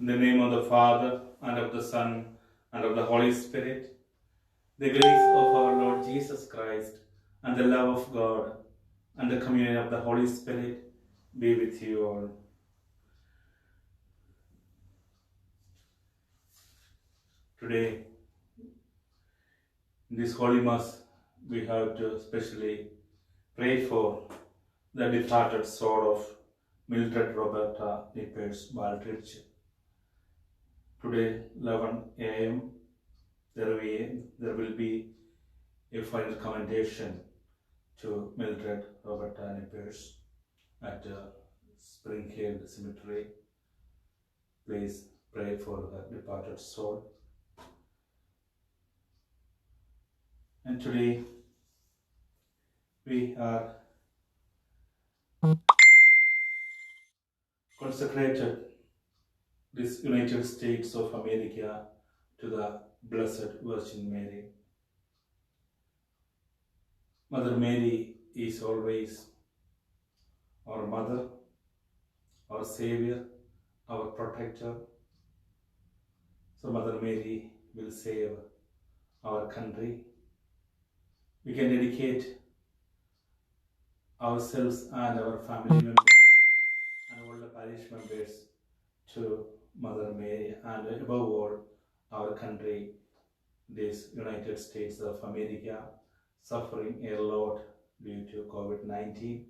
In the name of the Father, and of the Son, and of the Holy Spirit, the grace of our Lord Jesus Christ, and the love of God, and the communion of the Holy Spirit be with you all. Today, in this Holy Mass, we have to especially pray for the departed soul of Mildred Roberta Nippers Baldrige. Today, 11 a.m., there will be a final commendation to Mildred Roberta Nippers at Spring Hill Cemetery. Please pray for her departed soul. And today we are consecrated this United States of America to the Blessed Virgin Mary. Mother Mary is always our mother, our savior, our protector. So Mother Mary will save our country. We can dedicate ourselves and our family members and all the parish members to Mother Mary, and above all our country, this United States of America, suffering a lot due to COVID-19.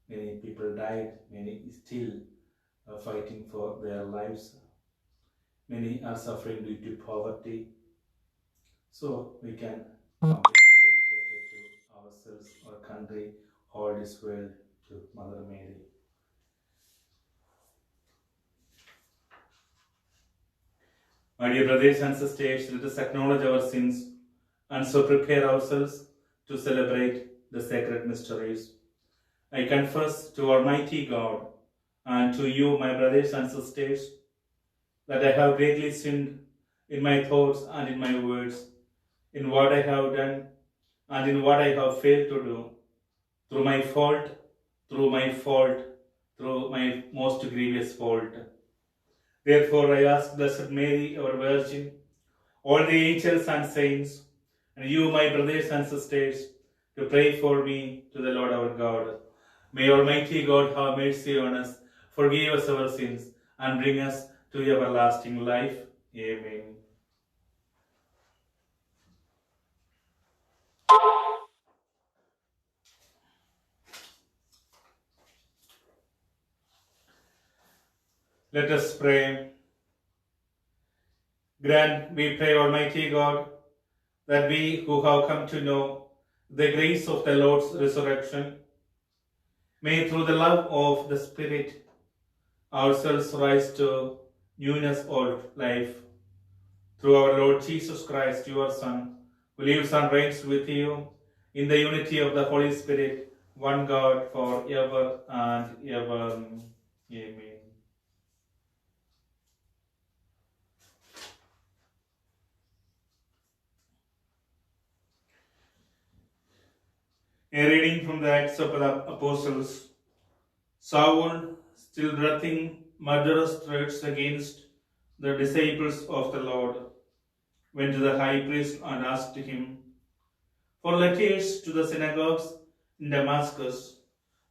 Many people died, many still fighting for their lives. Many are suffering due to poverty. So we can completely dedicate to ourselves, our country, all this world to Mother Mary. My dear brothers and sisters, let us acknowledge our sins and so prepare ourselves to celebrate the sacred mysteries. I confess to Almighty God and to you, my brothers and sisters, that I have greatly sinned in my thoughts and in my words, in what I have done and in what I have failed to do, through my most grievous fault. Therefore, I ask Blessed Mary, our Virgin, all the angels and saints, and you, my brothers and sisters, to pray for me to the Lord our God. May Almighty God have mercy on us, forgive us our sins, and bring us to everlasting life. Amen. Let us pray. Grant, we pray, Almighty God, that we who have come to know the grace of the Lord's resurrection may, through the love of the Spirit, ourselves rise to newness of life. Through our Lord Jesus Christ, your Son, who lives and reigns with you in the unity of the Holy Spirit, one God, for ever and ever. Amen. A reading from the Acts of the Apostles. Saul, still breathing murderous threats against the disciples of the Lord, went to the high priest and asked him for letters to the synagogues in Damascus,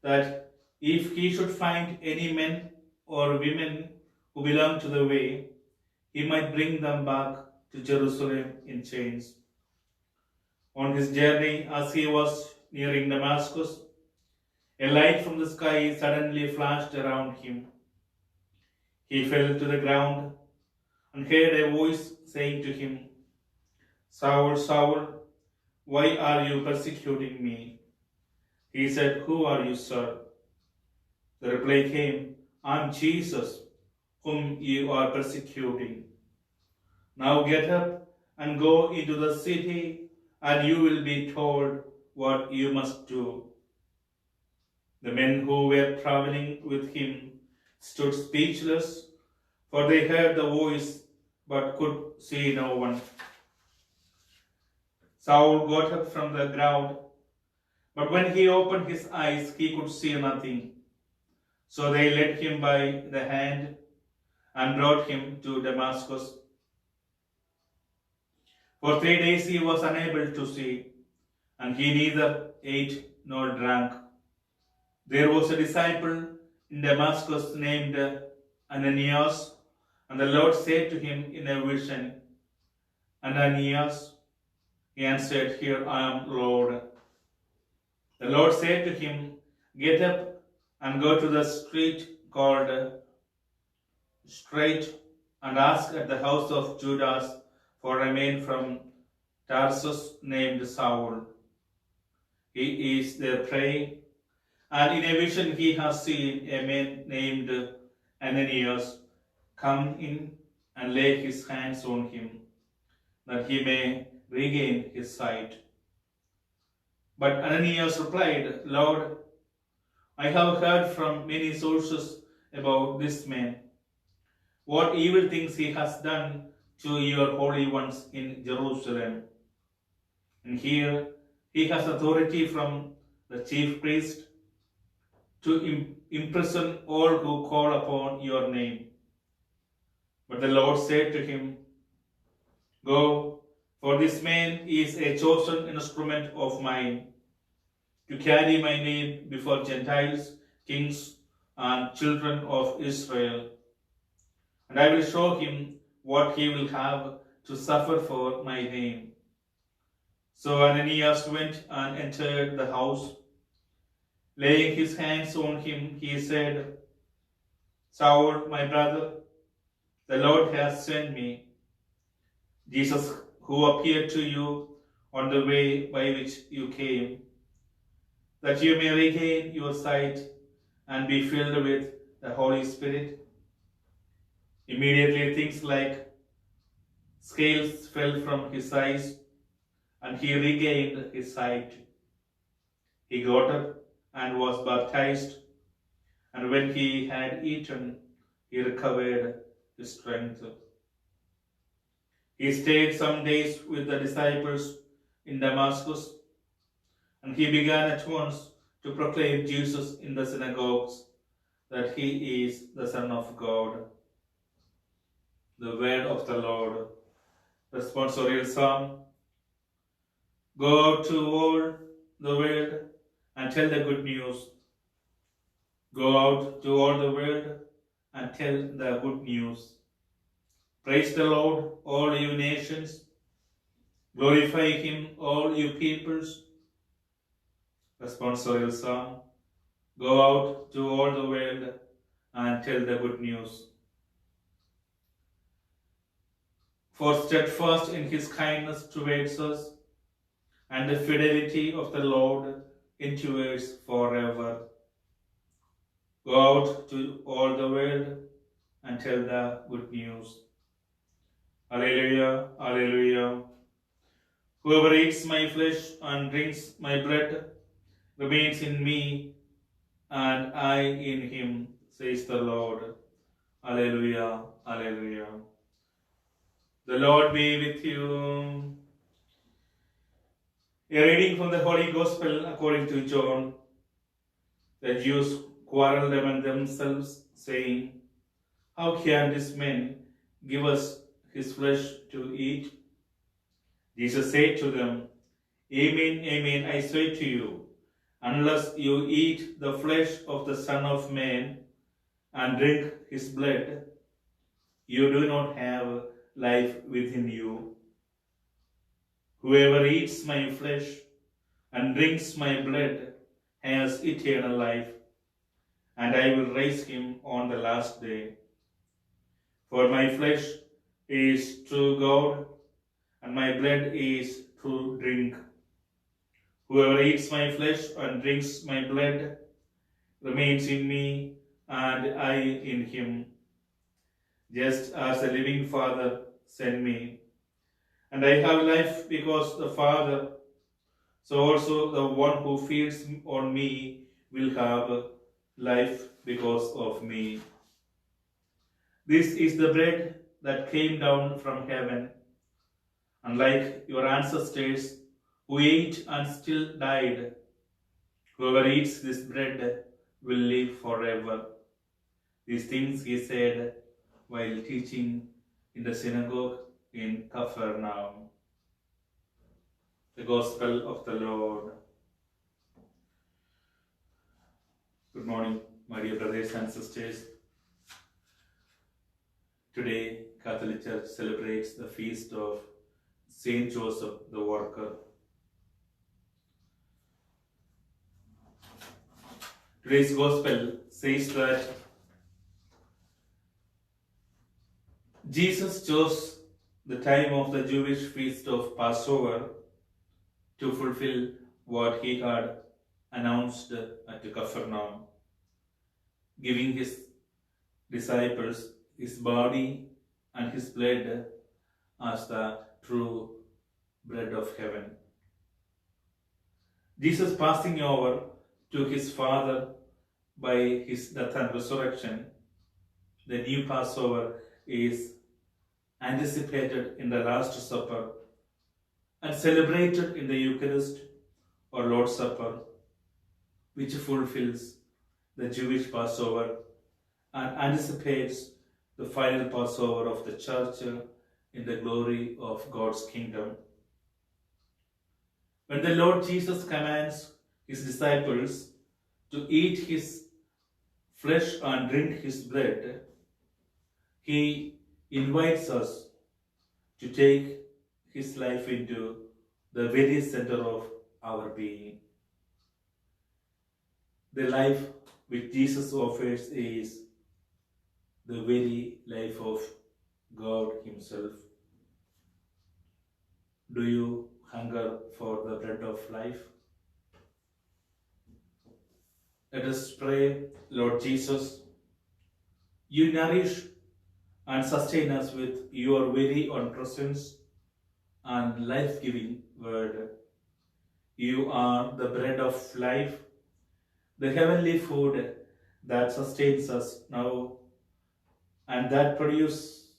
that if he should find any men or women who belong to the way, he might bring them back to Jerusalem in chains. On his journey, as he was nearing Damascus, a light from the sky suddenly flashed around him. He fell to the ground and heard a voice saying to him, "Saul, Saul, why are you persecuting me?" He said, "Who are you, sir?" The reply came, "I am Jesus, whom you are persecuting. Now get up and go into the city, and you will be told what you must do." The men who were traveling with him stood speechless, for they heard the voice but could see no one. Saul got up from the ground, but when he opened his eyes, he could see nothing. So they led him by the hand and brought him to Damascus. For 3 days he was unable to see, and he neither ate nor drank. There was a disciple in Damascus named Ananias, and the Lord said to him in a vision, Ananias. He answered, Here I am, Lord. The Lord said to him, Get up and go to the street called Straight, and ask at the house of Judas for a man from Tarsus named Saul. He is there praying, and in a vision he has seen a man named Ananias come in and lay his hands on him, that he may regain his sight. But Ananias replied, Lord, I have heard from many sources about this man, what evil things he has done to your holy ones in Jerusalem. And here he has authority from the chief priest to imprison all who call upon your name. But the Lord said to him, Go, for this man is a chosen instrument of mine, to carry my name before Gentiles, kings, and children of Israel. And I will show him what he will have to suffer for my name. So Ananias went and entered the house. Laying his hands on him, he said, Saul, my brother, the Lord has sent me, Jesus, who appeared to you on the way by which you came, that you may regain your sight and be filled with the Holy Spirit. Immediately things like scales fell from his eyes, and he regained his sight. He got up and was baptized, and when he had eaten, he recovered his strength. He stayed some days with the disciples in Damascus, and he began at once to proclaim Jesus in the synagogues, that he is the Son of God. The word of the Lord. Responsorial Psalm. Go out to all the world and tell the good news. Go out to all the world and tell the good news. Praise the Lord, all you nations. Glorify him, all you peoples. Responsorial Psalm. Go out to all the world and tell the good news. For steadfast in his kindness towards us, and the fidelity of the Lord endures forever. Go out to all the world and tell the good news. Alleluia, Alleluia. Whoever eats my flesh and drinks my blood remains in me, and I in him, says the Lord. Alleluia, Alleluia. The Lord be with you. A reading from the Holy Gospel according to John. The Jews quarreled among themselves, saying, How can this man give us his flesh to eat? Jesus said to them, Amen, amen, I say to you, unless you eat the flesh of the Son of Man and drink his blood, you do not have life within you. Whoever eats my flesh and drinks my blood has eternal life, and I will raise him on the last day. For my flesh is true God, and my blood is true drink. Whoever eats my flesh and drinks my blood remains in me, and I in him. Just as the living Father sent me, and I have life because the Father, so also the one who feeds on me will have life because of me. This is the bread that came down from heaven, unlike your ancestors who ate and still died. Whoever eats this bread will live forever. These things he said while teaching in the synagogue in Capernaum. The Gospel of the Lord. Good morning, my dear brothers and sisters. Today, Catholic Church celebrates the feast of Saint Joseph the Worker. Today's Gospel says that Jesus chose the time of the Jewish feast of Passover to fulfill what he had announced at Capernaum, giving his disciples his body and his blood as the true bread of heaven. Jesus passing over to his Father by his death and resurrection, the new Passover is anticipated in the Last Supper and celebrated in the Eucharist or Lord's Supper, which fulfills the Jewish Passover and anticipates the final Passover of the Church in the glory of God's kingdom. When the Lord Jesus commands his disciples to eat his flesh and drink his blood, he invites us to take his life into the very center of our being. The life which Jesus offers is the very life of God himself. Do you hunger for the bread of life? Let us pray. Lord Jesus, you nourish and sustain us with your very own presence and life-giving word. You are the bread of life, the heavenly food that sustains us now and that produces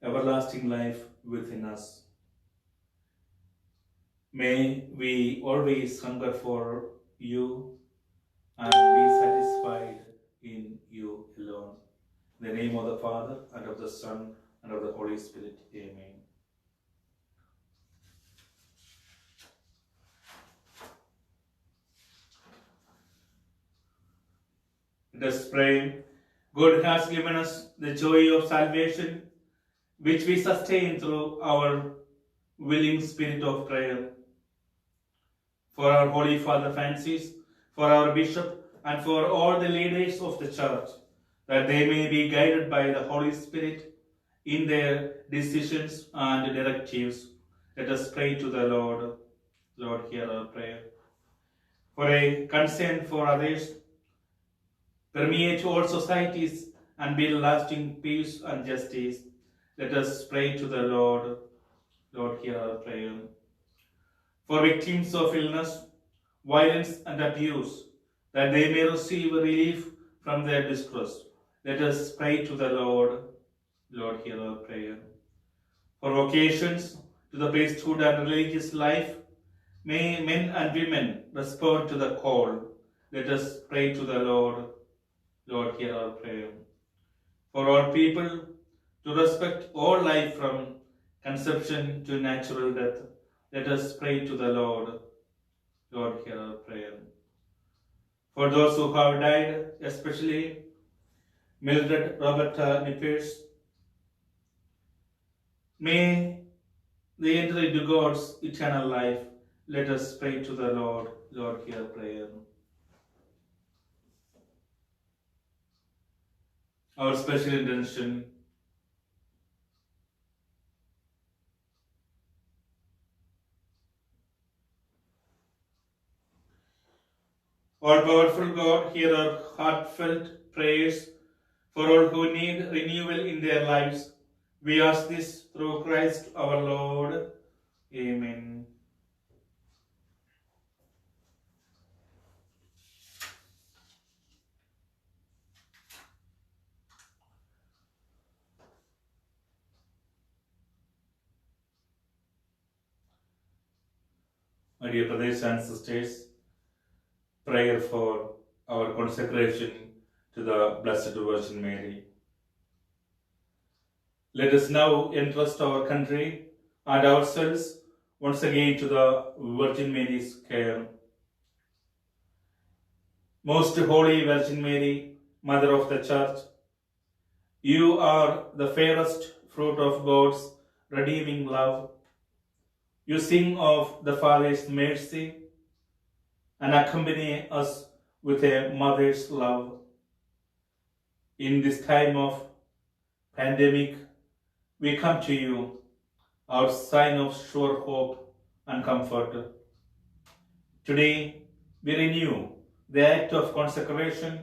everlasting life within us. May we always hunger for you and be satisfied in you alone. In the name of the Father, and of the Son, and of the Holy Spirit. Amen. Let us pray. God has given us the joy of salvation, which we sustain through our willing spirit of prayer. For our Holy Father Francis, for our Bishop, and for all the leaders of the Church, that they may be guided by the Holy Spirit in their decisions and directives. Let us pray to the Lord. Lord, hear our prayer. For a concern for others, permeate all societies and build lasting peace and justice. Let us pray to the Lord. Lord, hear our prayer. For victims of illness, violence and abuse, that they may receive relief from their distress. Let us pray to the Lord. Lord, hear our prayer. For vocations to the priesthood and religious life, may men and women respond to the call. Let us pray to the Lord. Lord, hear our prayer. For all people to respect all life from conception to natural death, let us pray to the Lord. Lord, hear our prayer. For those who have died, especially Mildred Roberta Nippers, may they enter into God's eternal life. Let us pray to the Lord. Lord, hear prayer. Our special intention. All-powerful God, hear our heartfelt prayers for all who need renewal in their lives. We ask this through Christ our Lord. Amen. My dear brothers and sisters, prayer for our consecration to the Blessed Virgin Mary. Let us now entrust our country and ourselves once again to the Virgin Mary's care. Most Holy Virgin Mary, Mother of the Church, you are the fairest fruit of God's redeeming love. You sing of the Father's mercy and accompany us with a mother's love. In this time of pandemic, we come to you, our sign of sure hope and comfort. Today, we renew the act of consecration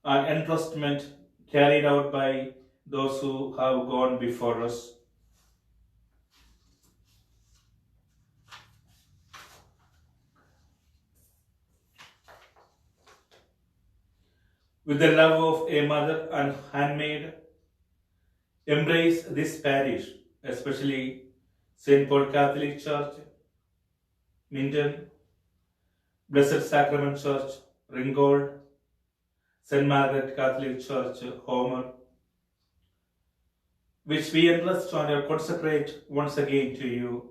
and entrustment carried out by those who have gone before us. With the love of a mother and handmaid, embrace this parish, especially St. Paul Catholic Church, Minden, Blessed Sacrament Church, Ringgold, St. Margaret Catholic Church, Homer, which we entrust and consecrate once again to you,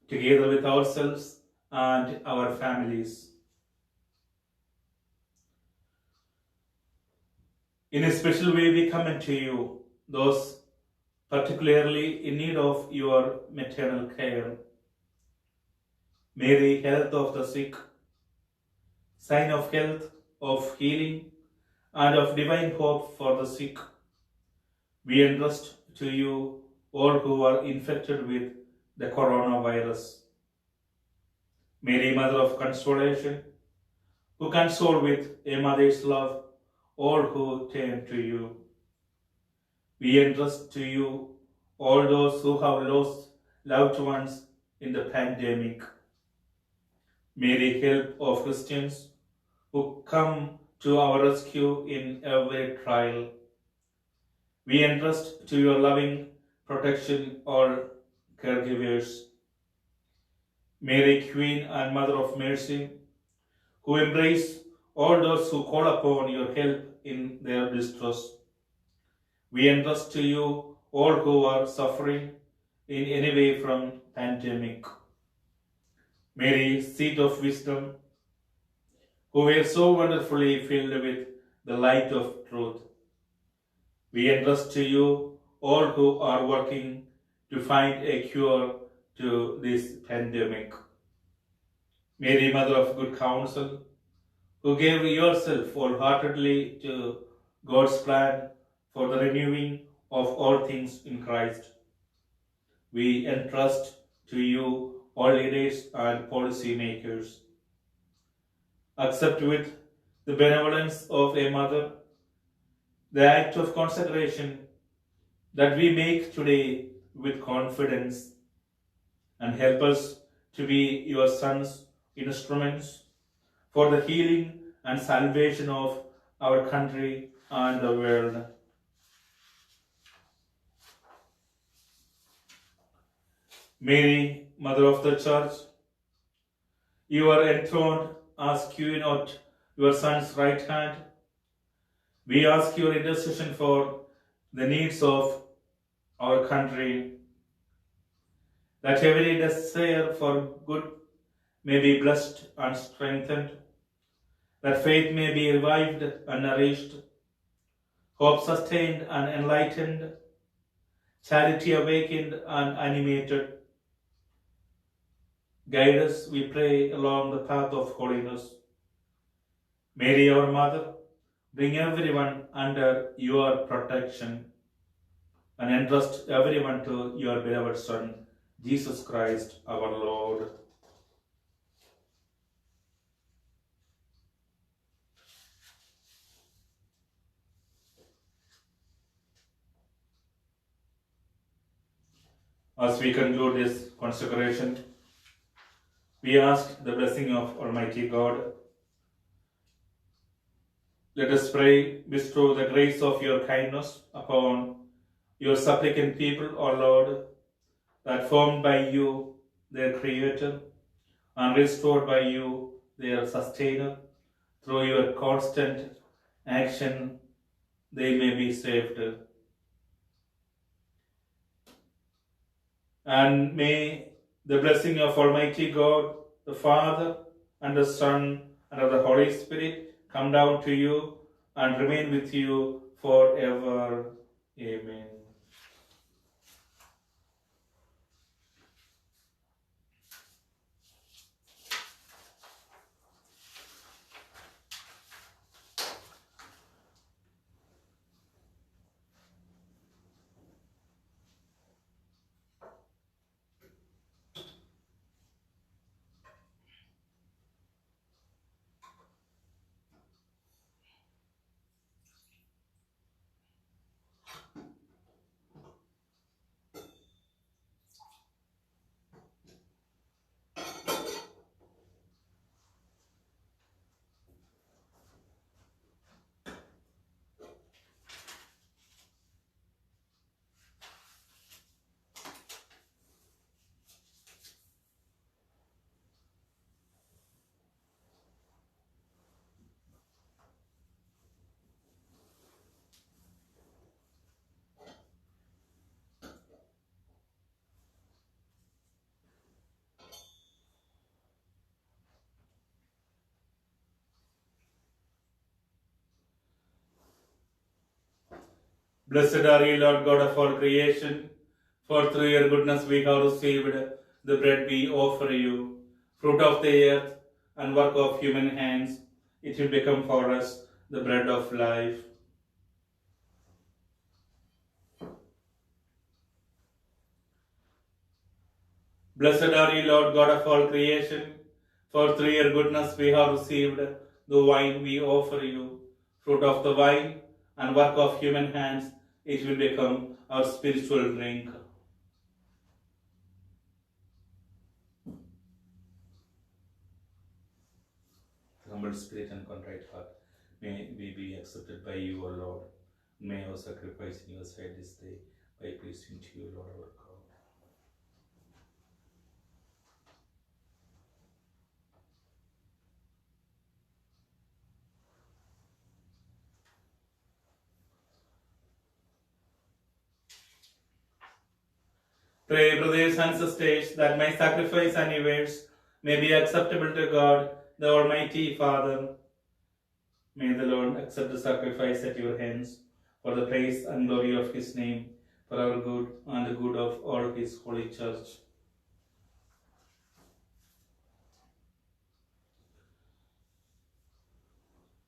together with ourselves and our families. In a special way, we commend to you those particularly in need of your maternal care. May the health of the sick, sign of health, of healing, and of divine hope for the sick, we entrust to you all who are infected with the coronavirus. Mary, Mother of Consolation, who console with a mother's love all who turn to you. We entrust to you all those who have lost loved ones in the pandemic. May the help of Christians who come to our rescue in every trial. We entrust to your loving protection all caregivers. Mary, Queen and Mother of Mercy, who embrace all those who call upon your help in their distress. We entrust to you all who are suffering in any way from pandemic. Mary, seat of wisdom, who were so wonderfully filled with the light of truth. We entrust to you all who are working to find a cure to this pandemic. Mary, Mother of Good Counsel, who gave yourself wholeheartedly to God's plan for the renewing of all things in Christ. We entrust to you all leaders and policy makers. Accept with the benevolence of a mother the act of consecration that we make today with confidence, and help us to be your Son's instruments for the healing and salvation of our country and the world. Mary, Mother of the Church, you are enthroned as Queen at your Son's right hand. We ask your intercession for the needs of our country, that every desire for good may be blessed and strengthened, that faith may be revived and nourished, hope sustained and enlightened, charity awakened and animated. Guide us, we pray, along the path of holiness. Mary, our Mother, bring everyone under your protection and entrust everyone to your beloved Son, Jesus Christ, our Lord. As we conclude this consecration, we ask the blessing of Almighty God. Let us pray, bestow the grace of your kindness upon your supplicant people, O Lord, that formed by you, their Creator, and restored by you, their Sustainer, through your constant action, they may be saved. And may the blessing of Almighty God, the Father, and the Son, and of the Holy Spirit come down to you and remain with you forever. Amen. Blessed are you, Lord God of all creation, for through your goodness we have received the bread we offer you, fruit of the earth and work of human hands. It will become for us the bread of life. Blessed are you, Lord God of all creation, for through your goodness we have received the wine we offer you, fruit of the vine and work of human hands. It will become our spiritual drink. Humble spirit and contrite heart, may we be accepted by you, O Lord. May our sacrifice in your sight this day by pleasing to you, Lord our God. Pray, brothers and sisters, that my sacrifice and yours may be acceptable to God, the Almighty Father. May the Lord accept the sacrifice at your hands for the praise and glory of his name, for our good and the good of all his holy church.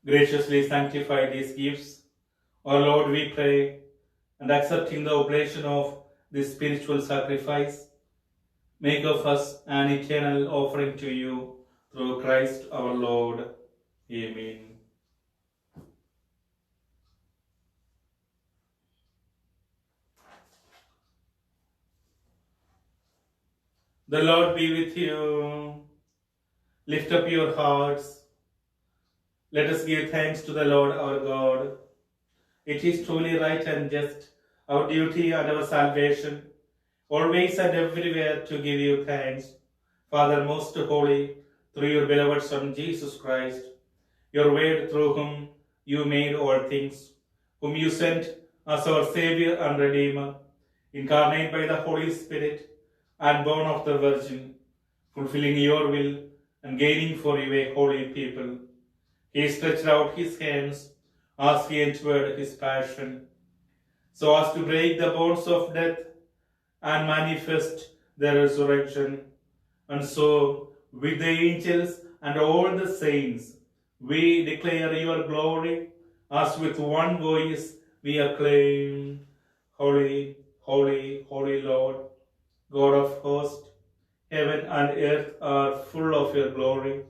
Graciously sanctify these gifts, O Lord, we pray, and accepting the oblation of this spiritual sacrifice, make of us an eternal offering to you through Christ our Lord. Amen. The Lord be with you. Lift up your hearts. Let us give thanks to the Lord our God. It is truly right and just, our duty and our salvation, always and everywhere to give you thanks, Father most holy, through your beloved Son Jesus Christ, your word through whom you made all things, whom you sent as our Saviour and Redeemer, incarnate by the Holy Spirit and born of the Virgin, fulfilling your will and gaining for you a holy people. He stretched out his hands as he entered his passion, so as to break the bonds of death and manifest the resurrection. And so, with the angels and all the saints, we declare your glory, as with one voice we acclaim, Holy, holy, holy Lord, God of hosts. Heaven and earth are full of your glory.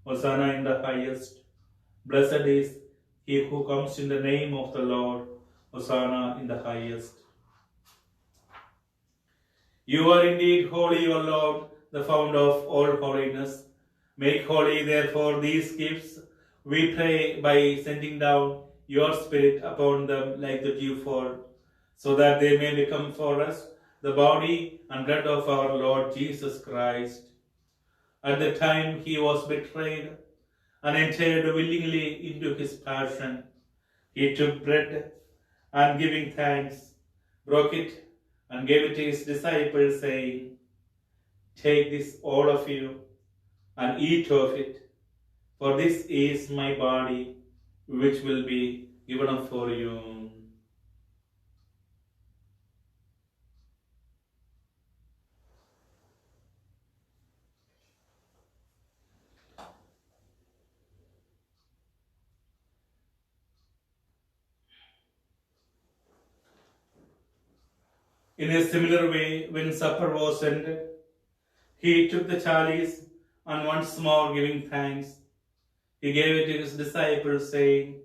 Hosanna in the highest. Blessed is he who comes in the name of the Lord. Hosanna in the highest. You are indeed holy, O Lord, the fount of all holiness. Make holy, therefore, these gifts, we pray, by sending down your Spirit upon them like the dewfall, so that they may become for us the body and blood of our Lord Jesus Christ. At the time he was betrayed and entered willingly into his passion, he took bread and, giving thanks, broke it and gave it to his disciples, saying, "Take this, all of you, and eat of it, for this is my body, which will be given up for you." In a similar way, when supper was ended, he took the chalice, and once more giving thanks, he gave it to his disciples, saying,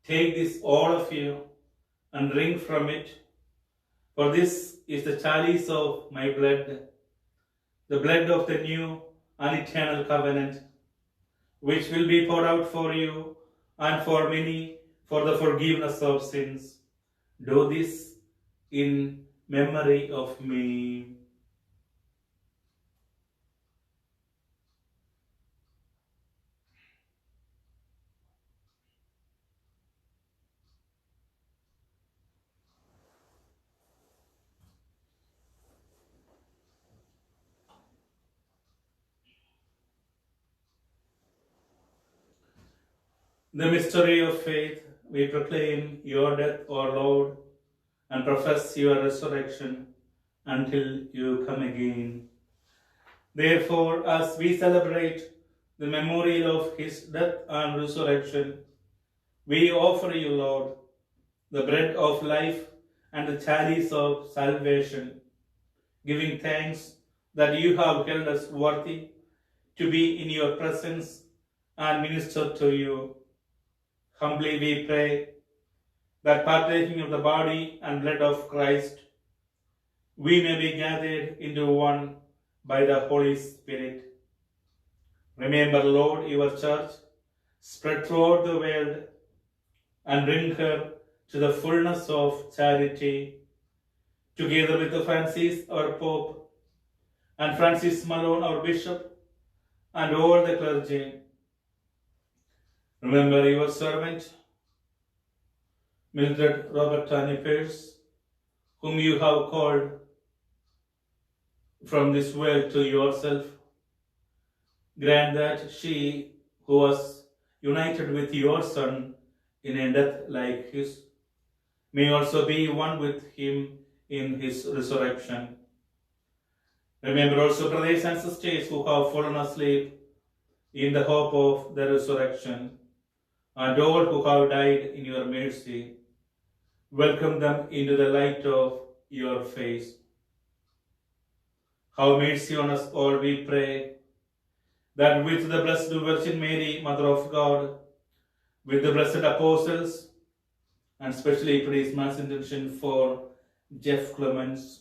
"Take this, all of you, and drink from it, for this is the chalice of my blood, the blood of the new and eternal covenant, which will be poured out for you and for many for the forgiveness of sins. Do this in memory of me." The mystery of faith, we proclaim your death, O Lord, and profess your resurrection until you come again. Therefore, as we celebrate the memorial of his death and resurrection, we offer you, Lord, the bread of life and the chalice of salvation, giving thanks that you have held us worthy to be in your presence and minister to you. Humbly we pray that partaking of the body and blood of Christ, we may be gathered into one by the Holy Spirit. Remember, Lord, your church spread throughout the world and bring her to the fullness of charity, together with Francis, our Pope, and Francis Malone, our Bishop, and all the clergy. Remember your servant, Mildred Robertani Pierce, whom you have called from this world to yourself. Grant that she, who was united with your Son in a death like his, may also be one with him in his resurrection. Remember also brothers and sisters who have fallen asleep in the hope of the resurrection, and all who have died in your mercy. Welcome them into the light of your face. Have mercy on us all, we pray, that with the Blessed Virgin Mary, Mother of God, with the blessed apostles, and especially praise mass intention for Jeff Clements,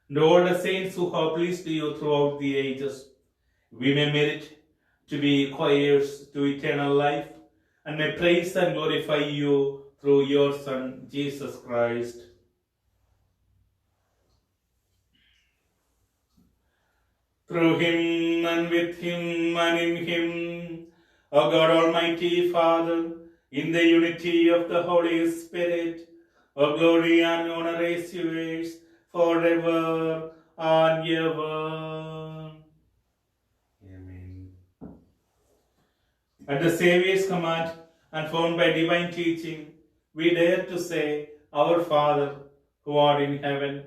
and all the saints who have pleased you throughout the ages, we may merit to be heirs to eternal life, and may praise and glorify you through your Son, Jesus Christ. Through him, and with him, and in him, O God Almighty Father, in the unity of the Holy Spirit, O glory and honor is yours forever and ever. Amen. At the Saviour's command, and found by divine teaching, we dare to say, Our Father, who art in heaven,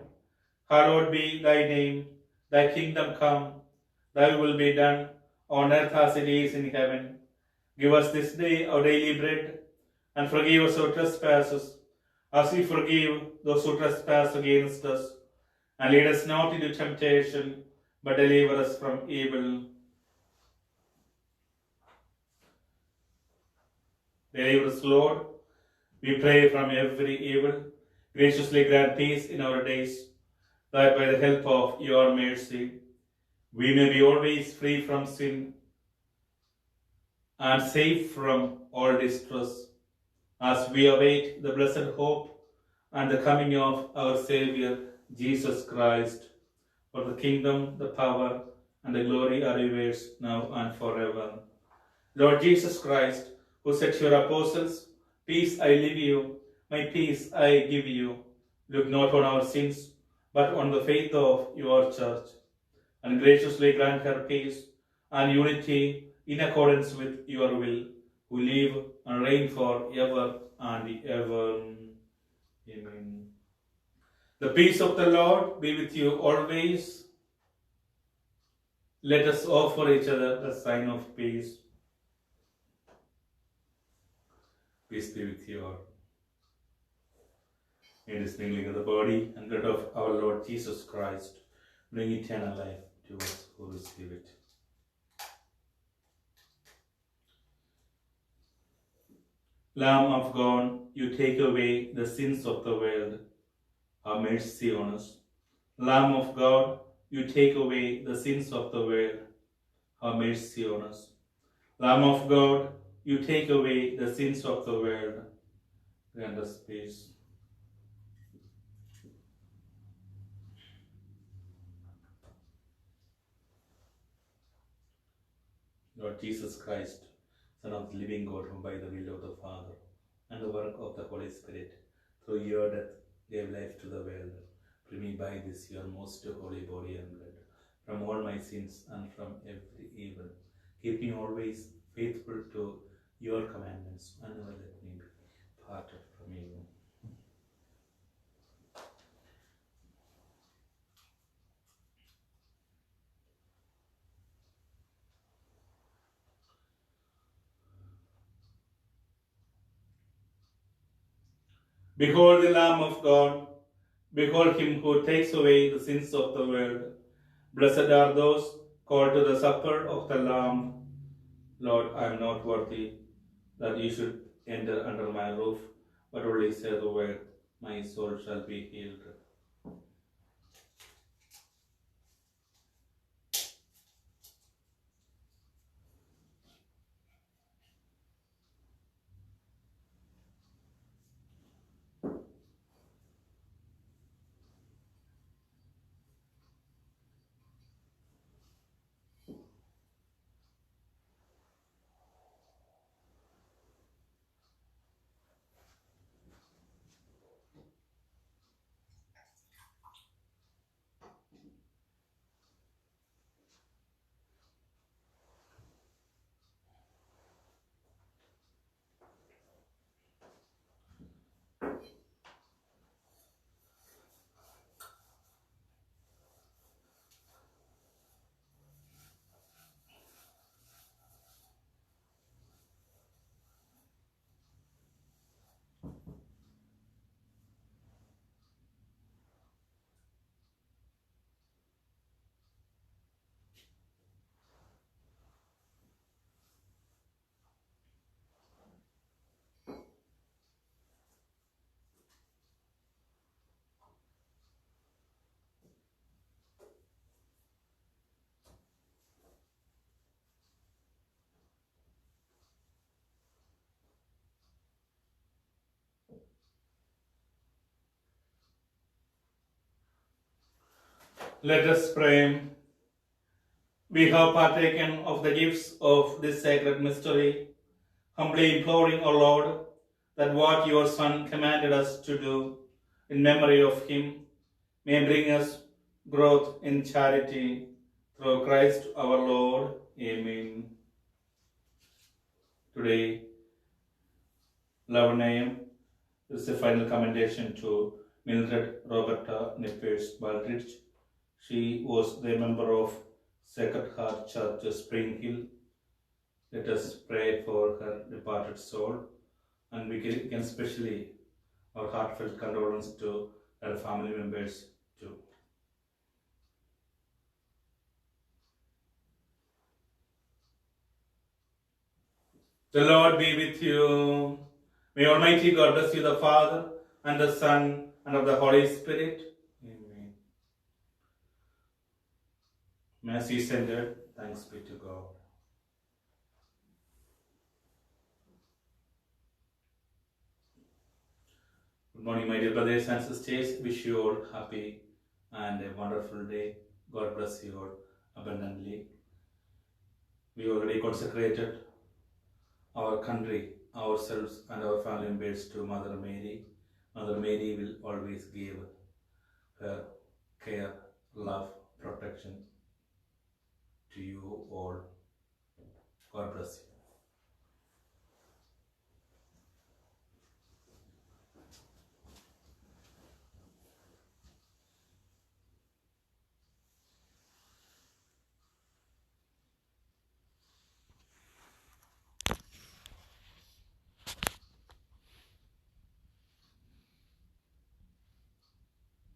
hallowed be thy name. Thy kingdom come, thy will be done, on earth as it is in heaven. Give us this day our daily bread, and forgive us our trespasses, as we forgive those who trespass against us. And lead us not into temptation, but deliver us from evil. Deliver us, Lord, we pray, from every evil. Graciously grant peace in our days, that by the help of your mercy, we may be always free from sin and safe from all distress, as we await the blessed hope and the coming of our Saviour, Jesus Christ. For the kingdom, the power, and the glory are yours now and forever. Lord Jesus Christ, who said to your apostles, Peace I leave you, my peace I give you. Look not on our sins, but on the faith of your church, and graciously grant her peace and unity in accordance with your will, who live and reign for ever and ever. Amen. The peace of the Lord be with you always. Let us offer each other the sign of peace. Peace be with you all. May this mingling of the body and blood of our Lord Jesus Christ bring eternal life to us who receive it. Lamb of God, you take away the sins of the world. Have mercy on us. Lamb of God, you take away the sins of the world. Have mercy on us. Lamb of God, you take away the sins of the world. Grant us peace. Lord Jesus Christ, Son of the living God, whom by the will of the Father and the work of the Holy Spirit, through your death gave life to the world, free me by this your most holy body and blood, from all my sins and from every evil. Keep me always faithful to your commandments, and never let me be parted from you. Behold the Lamb of God. Behold him who takes away the sins of the world. Blessed are those called to the supper of the Lamb. Lord, I am not worthy that you should enter under my roof, but only say the word, my soul shall be healed. Let us pray. We have partaken of the gifts of this sacred mystery, humbly imploring, O Lord, that what your Son commanded us to do in memory of him may bring us growth in charity through Christ our Lord. Amen. Today, 11 a.m., is the final commendation to Mildred Roberta Nippers Baldridge. She was the member of Sacred Heart Church, Spring Hill. Let us pray for her departed soul, and we can especially our heartfelt condolence to her family members too. The Lord be with you. May Almighty God bless you, the Father, and the Son, and of the Holy Spirit. Amen. Mercy centered. Thanks be to God. Good morning, my dear brothers and sisters. Wish you all happy and a wonderful day. God bless you all abundantly. We already consecrated our country, ourselves, and our family members to Mother Mary. Mother Mary will always give her care, love, protection to you all. God bless you.